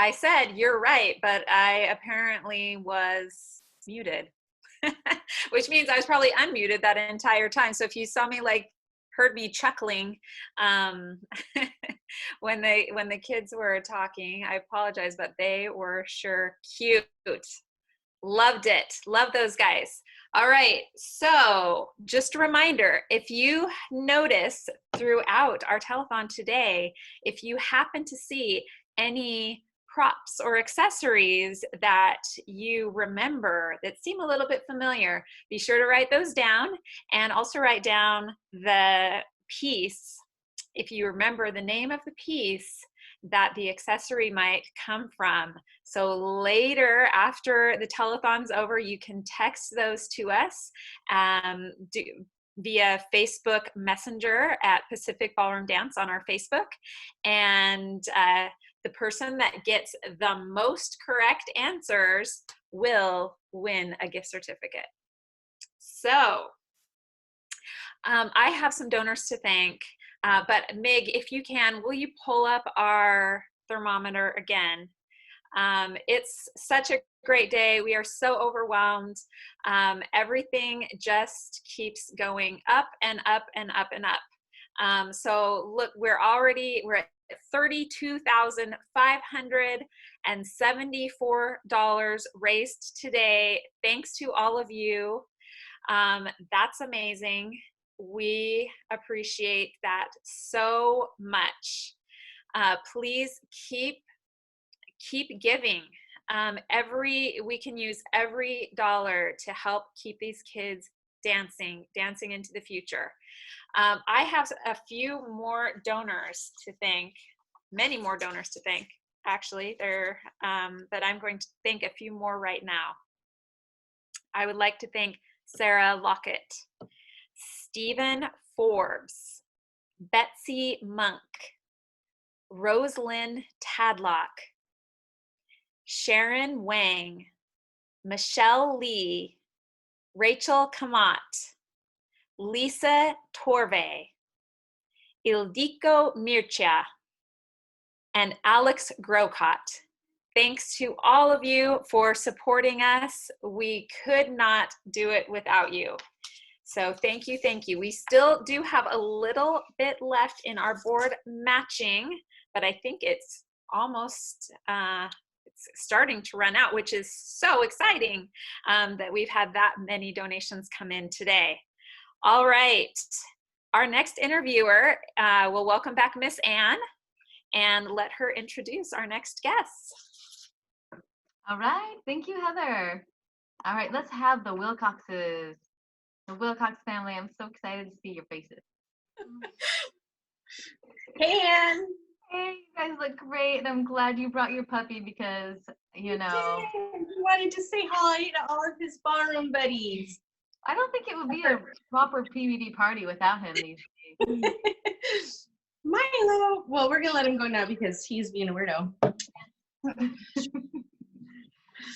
I said, you're right, but I apparently was muted, which means I was probably unmuted that entire time. So if you saw me heard me chuckling when the kids were talking, I apologize, but they were sure cute. Loved it. Love those guys. All right. So just a reminder, if you notice throughout our telethon today, if you happen to see any props or accessories that you remember that seem a little bit familiar, be sure to write those down, and also write down the piece, if you remember the name of the piece that the accessory might come from. So later, after the telethon's over, you can text those to us via Facebook Messenger at Pacific Ballroom Dance on our Facebook. And the person that gets the most correct answers will win a gift certificate. So I have some donors to thank. But Mig, if you can, will you pull up our thermometer again? It's such a great day. We are so overwhelmed. Everything just keeps going up and up and up and up. So look, we're at $32,574 raised today. Thanks to all of you. That's amazing. We appreciate that so much. Please keep giving. We can use every dollar to help keep these kids dancing into the future. I have a few more donors to thank, many more donors to thank, actually. But I'm going to thank a few more right now. I would like to thank Sarah Lockett, Stephen Forbes, Betsy Monk, Rosalind Tadlock, Sharon Wang, Michelle Lee, Rachel Kamat, Lisa Torve, Ildiko Mircea, and Alex Grocott. Thanks to all of you for supporting us. We could not do it without you. So thank you, thank you. We still do have a little bit left in our board matching, but I think it's almost it's starting to run out, which is so exciting that we've had that many donations come in today. All right, our next interviewer, we'll welcome back Miss Ann and let her introduce our next guest. All right, thank you, Heather. All right, let's have the Wilcoxes. The Wilcox family, I'm so excited to see your faces. Hey, Ann. Hey, you guys look great, and I'm glad you brought your puppy because, you know. He wanted to say hi to all of his ballroom buddies. I don't think it would be a proper PBD party without him these days. Milo. Well, we're going to let him go now because he's being a weirdo. Well,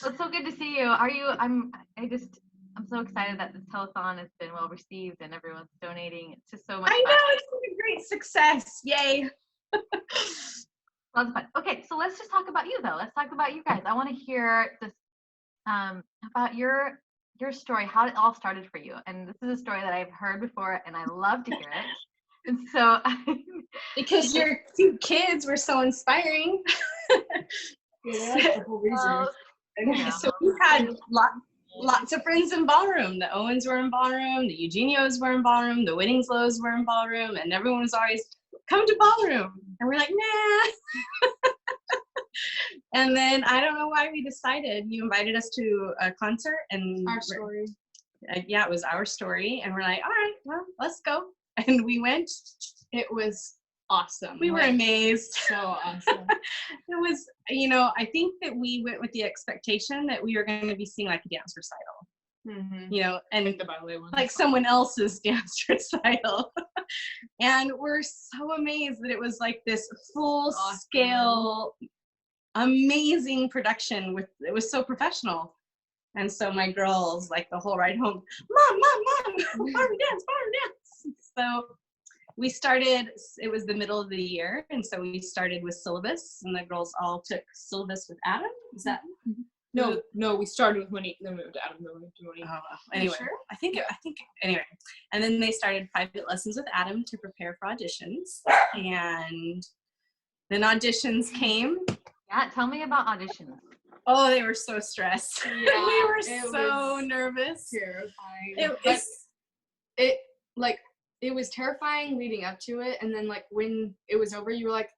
it's so good to see you. I'm so excited that this telethon has been well received and everyone's donating. It's just so much fun. I know, it's been a great success. Yay. Lots of fun. Okay, so let's just talk about you though. Let's talk about you guys. I want to hear this about your story, how it all started for you. And this is a story that I've heard before and I love to hear it. And so because your two kids were so inspiring. Yeah, that's the whole reason. So we had lots of friends in ballroom. The Owens were in ballroom, the Eugenios were in ballroom, the Whittingslows were in ballroom, and everyone was always, come to ballroom. And we're like, nah. And then I don't know why we decided, you invited us to a concert and our story. Yeah, it was our story. And we're like, all right, well, let's go. And we went. It was awesome. We were amazed. So awesome. It was, you know, I think that we went with the expectation that we were going to be seeing like a dance recital, you know, and like the ballet one, like someone else's dance recital. And we're so amazed that it was like this full scale, amazing production it was so professional. And so my girls, like the whole ride home, Mom, ballroom dance. So we started, it was the middle of the year, and so we started with syllabus, and the girls all took syllabus with Adam. Is that? No, we started with Monique, then moved to Adam, then moved to Monique. Oh, anyway, sure? I think anyway, and then they started private lessons with Adam to prepare for auditions, and then auditions came. Yeah, tell me about auditions. Oh, they were so stressed. Yeah, we were it so was nervous. Terrifying. It was terrifying leading up to it, and then like when it was over, you were like,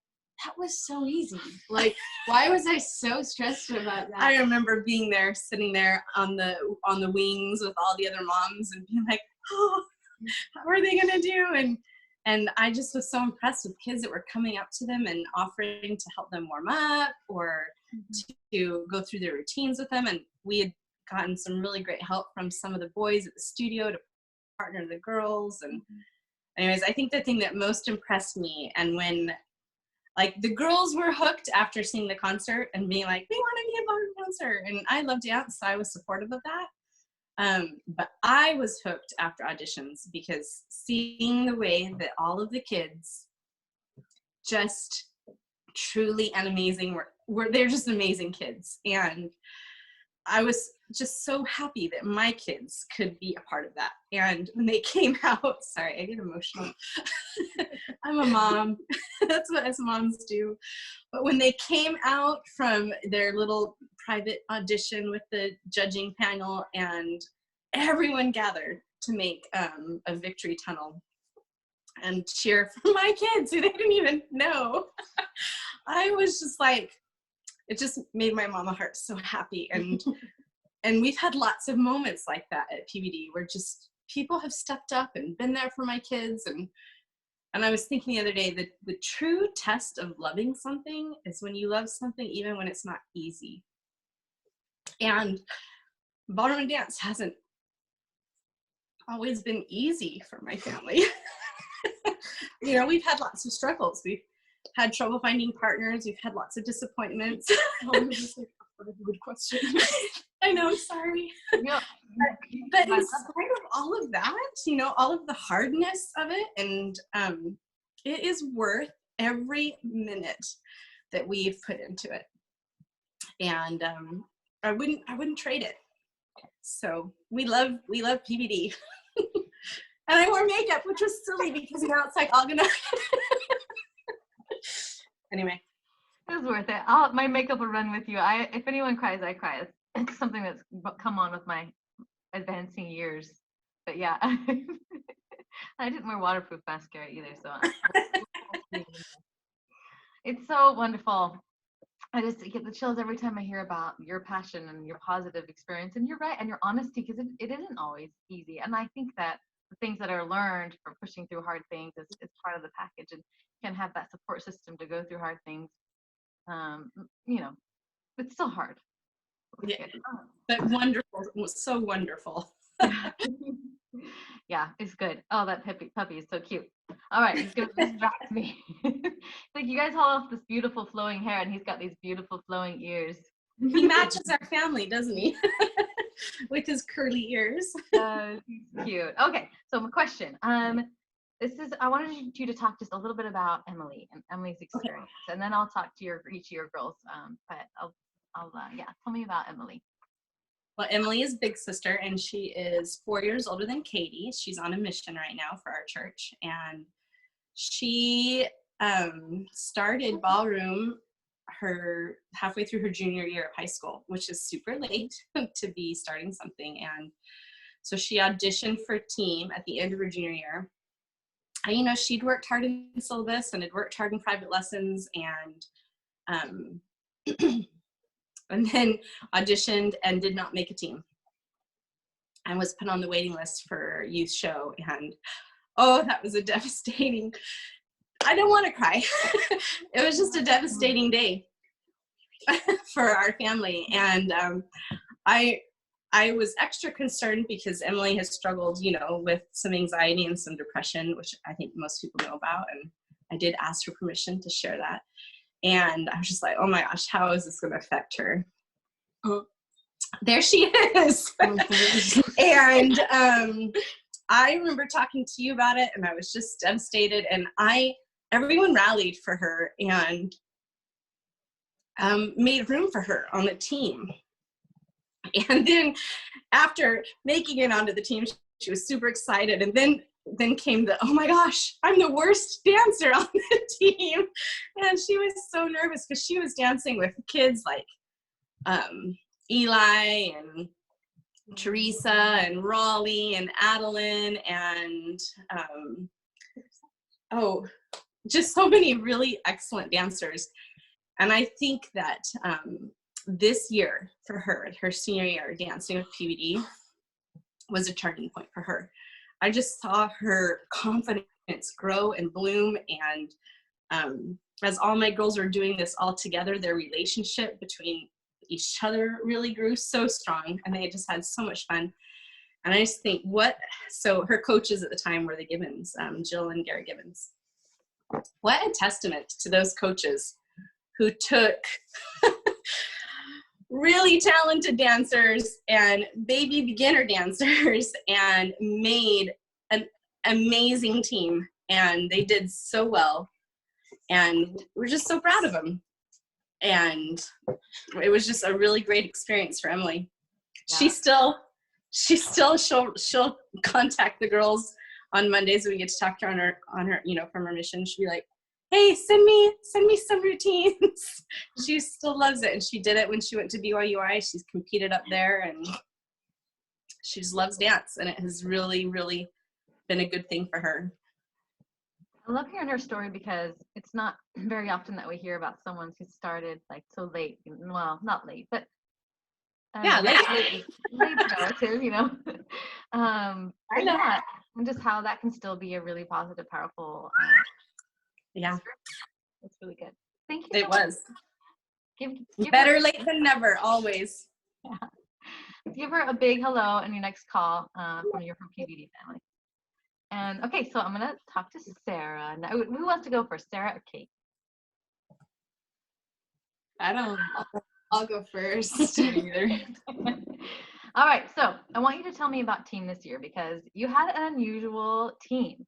that was so easy. Like, why was I so stressed about that? I remember being there, sitting there on the wings with all the other moms, and being like, oh, how are they gonna do? And I just was so impressed with kids that were coming up to them and offering to help them warm up or to go through their routines with them. And we had gotten some really great help from some of the boys at the studio to partner the girls. And anyways, I think the thing that most impressed me, and when like the girls were hooked after seeing the concert and being like, we want to be a ballroom dancer. And I love dance, so I was supportive of that. But I was hooked after auditions because seeing the way that all of the kids just truly and amazing they're just amazing kids. And I was just so happy that my kids could be a part of that. And when they came out, sorry, I get emotional. I'm a mom. That's what us moms do. But when they came out from their little private audition with the judging panel and everyone gathered to make a victory tunnel and cheer for my kids who they didn't even know, I was just like, it just made my mama heart so happy. And we've had lots of moments like that at PBD where just people have stepped up and been there for my kids. And I was thinking the other day that the true test of loving something is when you love something even when it's not easy. And ballroom and dance hasn't always been easy for my family. You know, we've had lots of struggles. We've had trouble finding partners. We've had lots of disappointments. It was like a good question. I know, sorry. Yeah. But in spite of all of that, you know, all of the hardness of it, and it is worth every minute that we've put into it. And I wouldn't trade it. So we love PBD. And I wore makeup, which was silly because now it's like all gonna. Anyway, It was worth it. My makeup will run with you. If anyone cries, I cry. It's something that's come on with my advancing years. But yeah, I didn't wear waterproof mascara either, so it's so wonderful. I just get the chills every time I hear about your passion and your positive experience. And you're right, and your honesty, because it isn't always easy. And I think that the things that are learned from pushing through hard things is part of the package, and can have that support system to go through hard things. You know, it's still hard. yeah, but wonderful. It was so wonderful. Yeah, it's good. Oh, that puppy is so cute. All right, he's gonna distract me. Like, you guys all have this beautiful flowing hair, and he's got these beautiful flowing ears. He matches our family, doesn't he? With his curly ears. He's cute. Okay, so my question. I wanted you to talk just a little bit about Emily and Emily's experience, and then I'll talk to each of your girls. But I'll tell me about Emily. Well, Emily is big sister, and she is 4 years older than Katie. She's on a mission right now for our church, and she started ballroom halfway through her junior year of high school, which is super late to be starting something. And so she auditioned for team at the end of her junior year. And, you know, she'd worked hard in syllabus and had worked hard in private lessons, and and then auditioned and did not make a team and was put on the waiting list for youth show. And oh, that was a devastating, I don't want to cry. It was just a devastating day for our family. And I was extra concerned because Emily has struggled, you know, with some anxiety and some depression, which I think most people know about. And I did ask for permission to share that. And I was just like, oh my gosh, how is this going to affect her? Oh, there she is. And I remember talking to you about it, and I was just devastated, and everyone rallied for her and made room for her on the team. And then after making it onto the team, she was super excited, and then came the, oh my gosh, I'm the worst dancer on the team. And she was so nervous because she was dancing with kids like Eli and Teresa and Raleigh and Adeline and just so many really excellent dancers. And I think that this year for her senior year dancing with PBD was a turning point for her. I just saw her confidence grow and bloom, and as all my girls were doing this all together, their relationship between each other really grew so strong, and they just had so much fun. And I just think so her coaches at the time were the Gibbons, Jill and Gary Gibbons. What a testament to those coaches who took really talented dancers and baby beginner dancers and made an amazing team. And they did so well. And we're just so proud of them. And it was just a really great experience for Emily. Yeah. She'll contact the girls on Mondays when we get to talk to her on her from her mission. She'll be like, hey, send me some routines. She still loves it, and she did it when she went to BYUI. She's competed up there, and she just loves dance, and it has really, really been a good thing for her. I love hearing her story because it's not very often that we hear about someone who started like so late. Well, not late, but late relative, yeah, and just how that can still be a really positive, powerful. Yeah, it's really good. Thank you. It was. Give better late than never, always. Yeah. Give her a big hello in your next call from your PBD family. And okay, so I'm gonna talk to Sarah. Now, who wants to go first, Sarah or Kate? I'll go first. Either. All right, so I want you to tell me about team this year because you had an unusual team.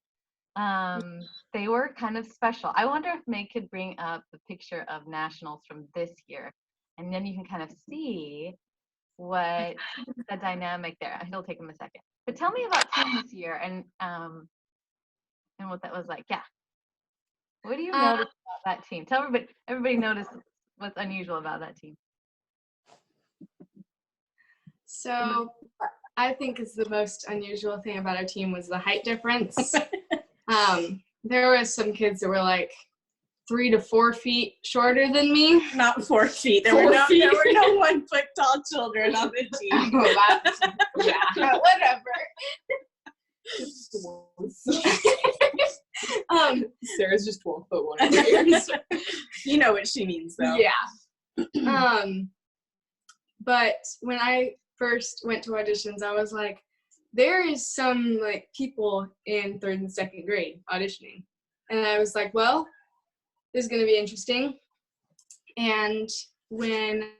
They were kind of special. I wonder if Meg could bring up the picture of nationals from this year, and then you can kind of see what the dynamic there. It'll take him a second. But tell me about team this year and what that was like. Yeah. What do you notice about that team? Tell everybody notice what's unusual about that team. So I think is the most unusual thing about our team was the height difference. There were some kids that were like 3 to 4 feet shorter than me. Not 4 feet. There were no 1 foot tall children on the team. Whatever. Sarah's just 12 foot 1 years. You know what she means, though. Yeah. But when I first went to auditions, I was like, there is some like people in 3rd and 2nd grade auditioning. And I was like, well, this is going to be interesting. And when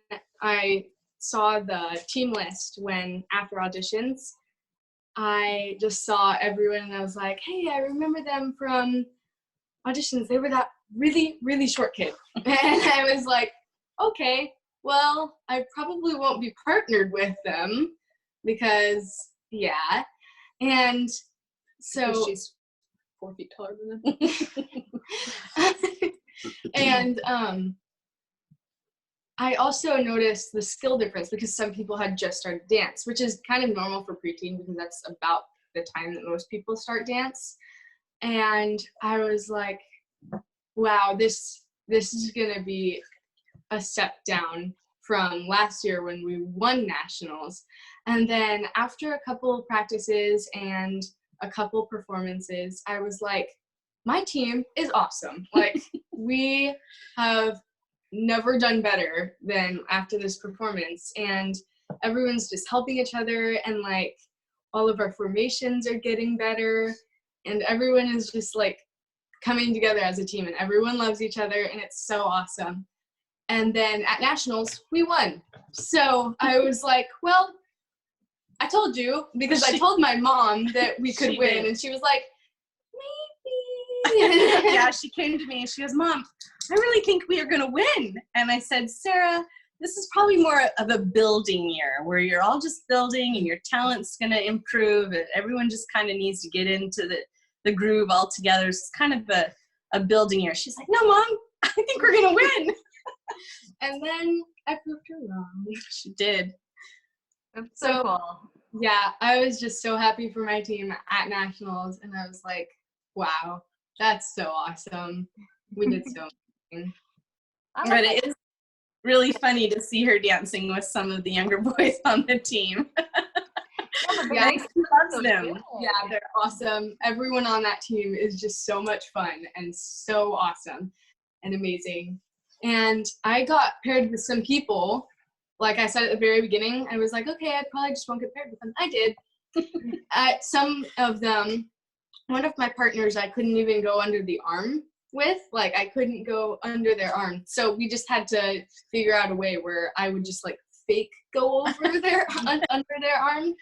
I saw the team list after auditions, I just saw everyone and I was like, hey, I remember them from auditions. They were that really, really short kid. And I was like, okay, well, I probably won't be partnered with them because, yeah. And so because she's 4 feet taller than them. And I also noticed the skill difference because some people had just started dance, which is kind of normal for preteen because that's about the time that most people start dance. And I was like, wow, this is going to be a step down from last year when we won nationals. And then after a couple of practices and a couple performances, I was like, my team is awesome. Like, we have never done better than after this performance. And everyone's just helping each other, and like all of our formations are getting better, and everyone is just like coming together as a team, and everyone loves each other, and it's so awesome. And then at nationals, we won. So I was like, well, I told you because I told my mom that we could win, and she was like, maybe. Yeah, she came to me and she goes, Mom, I really think we are going to win. And I said, Sarah, this is probably more of a building year where you're all just building and your talent's going to improve. And everyone just kind of needs to get into the groove all together. So it's kind of a building year. She's like, no, Mom, I think we're going to win. And then I proved her wrong. She did. That's so cool. Yeah, I was just so happy for my team at nationals, and I was like, wow, that's so awesome. We did so amazing. But it is really funny to see her dancing with some of the younger boys on the team. Yeah, she loves them. Yeah, they're awesome. Everyone on that team is just so much fun and so awesome and amazing. And I got paired with some people. Like I said at the very beginning, I was like, okay, I probably just won't get paired with them. I did. Some of them, one of my partners, I couldn't even go under the arm with. Like, I couldn't go under their arm. So we just had to figure out a way where I would just, like, fake go over their under their arm.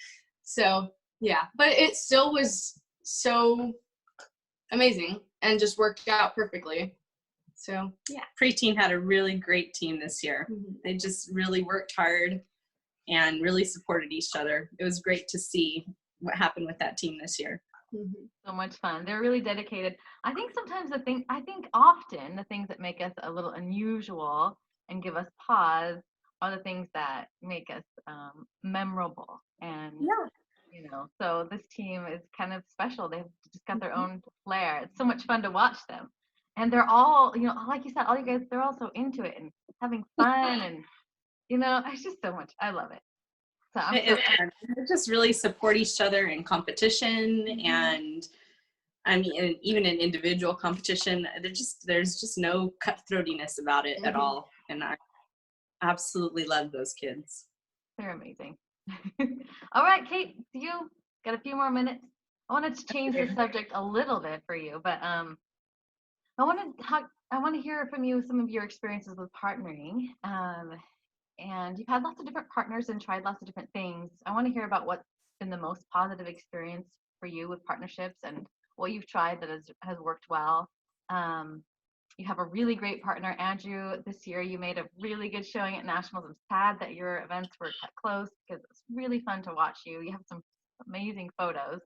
So, yeah. But it still was so amazing and just worked out perfectly. So, yeah, preteen had a really great team this year. Mm-hmm. They just really worked hard and really supported each other. It was great to see what happened with that team this year. Mm-hmm. So much fun. They're really dedicated. I think sometimes often the things that make us a little unusual and give us pause are the things that make us memorable. And, so this team is kind of special. They've just got their own flair. It's so much fun to watch them. And they're all, like you said, all you guys, they're all so into it and having fun and, it's just so much. I love it. So they just really support each other in competition and, I mean, even in individual competition, there's just no cutthroatiness about it at all. And I absolutely love those kids. They're amazing. All right, Kate, you got a few more minutes. I wanted to change the subject a little bit for you, but I want to hear from you some of your experiences with partnering. And you've had lots of different partners and tried lots of different things. I want to hear about what's been the most positive experience for you with partnerships and what you've tried that has worked well. You have a really great partner, Andrew. This year you made a really good showing at Nationals. I'm sad that your events were cut close because it's really fun to watch you. You have some amazing photos.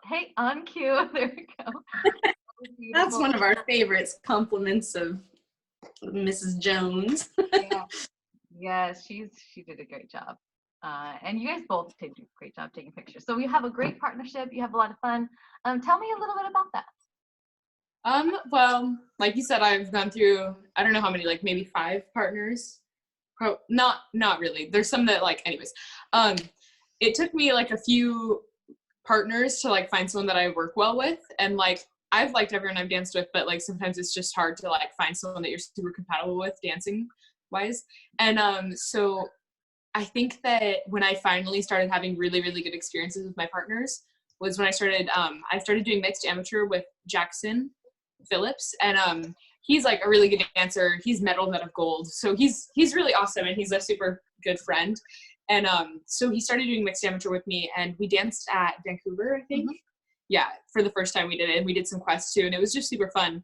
Hey, on cue. There we go. That's one of our favorites, compliments of Mrs. Jones. Yeah. Yes, she did a great job. And you guys both did a great job taking pictures. So we have a great partnership. You have a lot of fun. Tell me a little bit about that. Well, like you said, I've gone through, I don't know how many, like maybe 5 partners. Not really. There's some that anyways. It took me like a few partners to find someone that I work well with, and I've liked everyone I've danced with, but sometimes it's just hard to find someone that you're super compatible with dancing wise. And so I think that when I finally started having really, really good experiences with my partners was when I started doing mixed amateur with Jackson Phillips, and he's a really good dancer. He's medal of gold, so he's really awesome, and he's a super good friend. And so he started doing mixed amateur with me, and we danced at Vancouver, I think. Mm-hmm. Yeah, for the first time we did it, and we did some quests too, and it was just super fun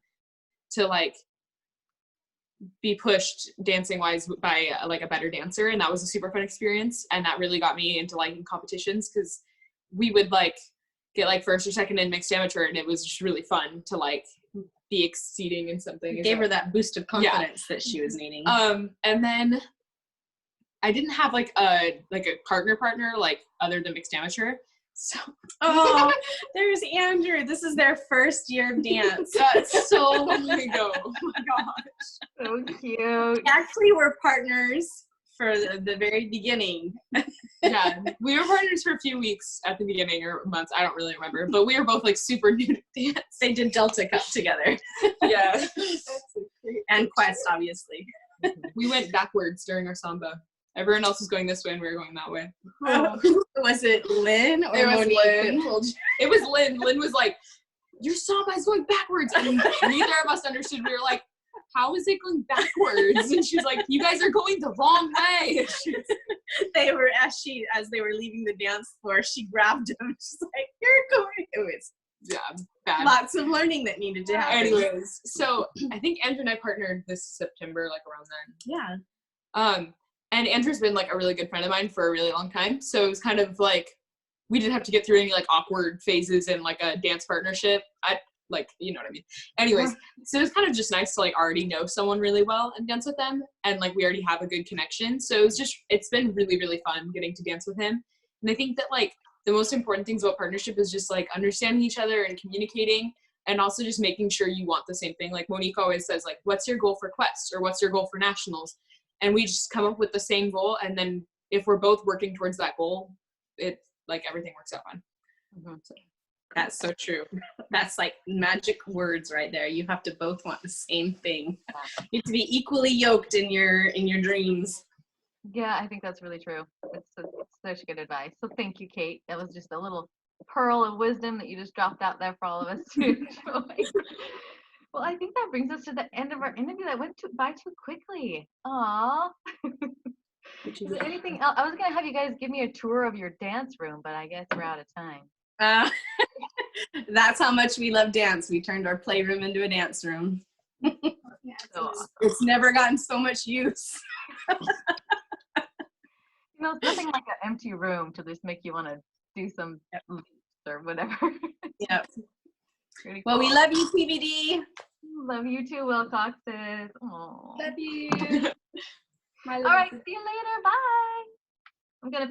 to be pushed dancing wise by a better dancer, and that was a super fun experience, and that really got me into liking competitions because we would get first or second in mixed amateur, and it was just really fun to be exceeding in something. It gave her that boost of confidence that she was needing. And then I didn't have a partner other than mixed amateur. So there's Andrew. This is their first year of dance. That's so long ago. Oh my gosh. So cute. Actually, we're partners for the very beginning. Yeah, we were partners for a few weeks at the beginning, or months, I don't really remember, but we were both super new to dance. They did Delta Cup together. Yeah. And Quest, obviously. We went backwards during our samba. Everyone else was going this way and we were going that way. Was it Lynn or it was Monique? Lynn. It was Lynn. Lynn was like, your samba is going backwards. And neither of us understood. We were like, how is it going backwards? And she's like, you guys are going the wrong way. as they were leaving the dance floor, she grabbed him. She's like, "You're going." It was bad. lots of learning that needed to happen. Anyways, so I think Andrew and I partnered this September, like around then. Yeah. And Andrew's been like a really good friend of mine for a really long time. So it was kind of like, we didn't have to get through any like awkward phases in like a dance partnership. Like, you know what I mean? Anyways, so it's kind of just nice to like already know someone really well and dance with them. And like, we already have a good connection. So it's been really, really fun getting to dance with him. And I think that like the most important things about partnership is just like understanding each other and communicating, and also just making sure you want the same thing. Like Monique always says, like, what's your goal for Quest, or what's your goal for Nationals? And we just come up with the same goal. And then if we're both working towards that goal, it's like everything works out fine. So. That's so true. That's like magic words right there. You have to both want the same thing. You have to be equally yoked in your dreams. Yeah, I think that's really true. It's such good advice. So thank you, Kate. That was just a little pearl of wisdom that you just dropped out there for all of us to enjoy. Well, I think that brings us to the end of our interview. That went by too quickly. Aww. Is there anything else? I was going to have you guys give me a tour of your dance room, but I guess we're out of time. That's how much we love dance. We turned our playroom into a dance room. It's never gotten so much use. You know, it's nothing like an empty room to just make you want to do some leaps or whatever. Yep. Cool. Well, we love you, PBD. Love you too, Wilcoxes. Aww. Love you. All right, see you later. Bye. I'm gonna